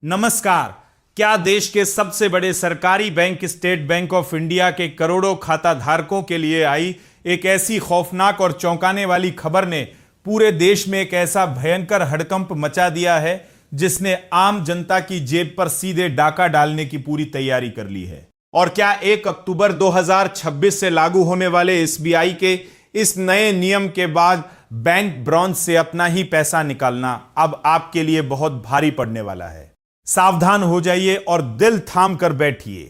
नमस्कार। क्या देश के सबसे बड़े सरकारी bank state bank of India के करोड़ों खाता धारकों के लिए आई एक ऐसी खौफनाक और चौंकाने वाली खबर ने पूरे देश में एक ऐसा भयंकर हड़कंप मचा दिया है जिसने आम जनता की जेब पर सीधे डाका डालने की पूरी तैयारी कर ली है। और क्या 1 अक्टूबर 2026 से लागू होने वाले एसबीआई के इस नए नियम के बाद बैंक ब्रांच से अपना ही पैसा निकालना अब आपके लिए बहुत भारी पड़ने वाला है। सावधान हो जाइए और दिल थाम कर बैठिए,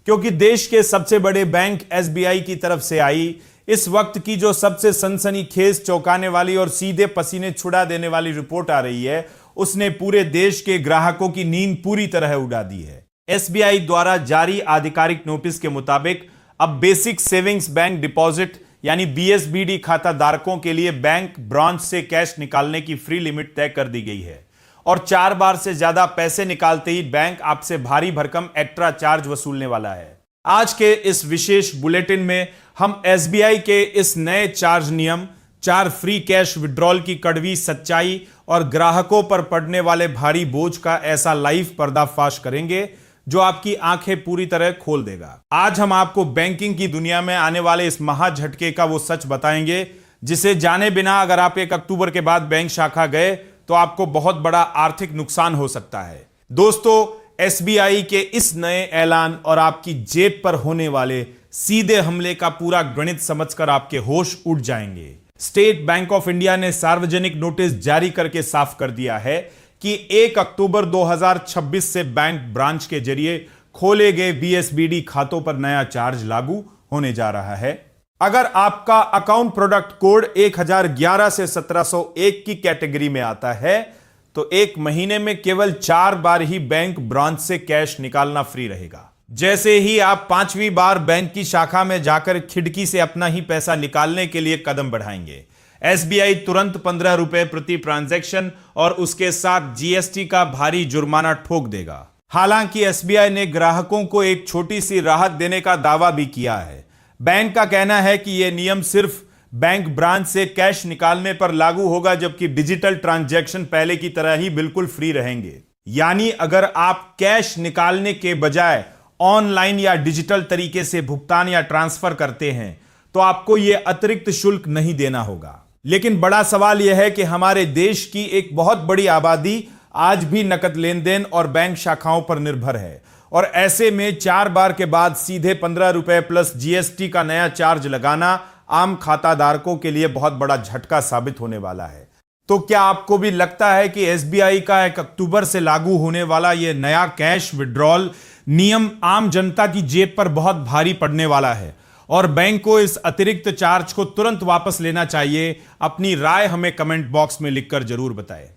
क्योंकि देश के सबसे बड़े बैंक एसबीआई की तरफ से आई इस वक्त की जो सबसे सनसनीखेज, चौंकाने वाली और सीधे पसीने छुड़ा देने वाली रिपोर्ट आ रही है, उसने पूरे देश के ग्राहकों की नींद पूरी तरह उड़ा दी है। एसबीआई द्वारा जारी आधिकारिक नोटिस के मुताबिक अब बेसिक सेविंग्स बैंक डिपॉजिट यानी बीएसबीडी खाता धारकों के लिए बैंक ब्रांच से कैश निकालने की फ्री लिमिट तय कर दी गई है और 4 बार से ज्यादा पैसे निकालते ही बैंक आपसे भारी भरकम एक्स्ट्रा चार्ज वसूलने वाला है। आज के इस विशेष बुलेटिन में हम एसबीआई के इस नए चार्ज नियम, 4 फ्री कैश विड्रॉल की कड़वी सच्चाई और ग्राहकों पर पड़ने वाले भारी बोझ का ऐसा लाइव पर्दाफाश करेंगे जो आपकी आंखें पूरी तरह खोल देगा। आज हम आपको बैंकिंग की दुनिया में आने वाले इस महा झटके का वो सच बताएंगे जिसे जाने बिना अगर आप 1 अक्टूबर के बाद बैंक शाखा गए तो आपको बहुत बड़ा आर्थिक नुकसान हो सकता है। दोस्तों, एसबीआई के इस नए ऐलान और आपकी जेब पर होने वाले सीधे हमले का पूरा गणित समझकर आपके होश उड़ जाएंगे। स्टेट बैंक ऑफ इंडिया ने सार्वजनिक नोटिस जारी करके साफ कर दिया है कि 1 अक्टूबर 2026 से बैंक ब्रांच के जरिए खोले गए बीएसबीडी खातों पर नया चार्ज लागू होने जा रहा है। अगर आपका अकाउंट प्रोडक्ट कोड 1011 से 1701 की कैटेगरी में आता है तो 1 महीने में केवल 4 बार ही बैंक ब्रांच से कैश निकालना फ्री रहेगा। जैसे ही आप 5वीं बार बैंक की शाखा में जाकर खिड़की से अपना ही पैसा निकालने के लिए कदम बढ़ाएंगे, एसबीआई तुरंत 15 रुपए प्रति ट्रांजैक्शन और उसके साथ जीएसटी का भारी जुर्माना ठोक देगा। हालांकि एसबीआई ने ग्राहकों को एक छोटी सी राहत देने का दावा भी किया है। बैंक का कहना है कि यह नियम सिर्फ बैंक ब्रांच से कैश निकालने पर लागू होगा, जबकि डिजिटल ट्रांजैक्शन पहले की तरह ही बिल्कुल फ्री रहेंगे। यानी अगर आप कैश निकालने के बजाय ऑनलाइन या डिजिटल तरीके से भुगतान या ट्रांसफर करते हैं तो आपको यह अतिरिक्त शुल्क नहीं देना होगा। लेकिन बड़ा सवाल यह है कि हमारे देश की एक बहुत बड़ी आबादी आज भी नकद लेन देन और बैंक शाखाओं पर निर्भर है और ऐसे में 4 बार के बाद सीधे 15 रुपए प्लस जीएसटी का नया चार्ज लगाना आम खाता धारकों के लिए बहुत बड़ा झटका साबित होने वाला है। तो क्या आपको भी लगता है कि एसबीआई का 1 अक्टूबर से लागू होने वाला यह नया कैश विड्रॉल नियम आम जनता की जेब पर बहुत भारी पड़ने वाला है और बैंक को इस अतिरिक्त चार्ज को तुरंत वापस लेना चाहिए? अपनी राय हमें कमेंट बॉक्स में लिखकर जरूर बताएं।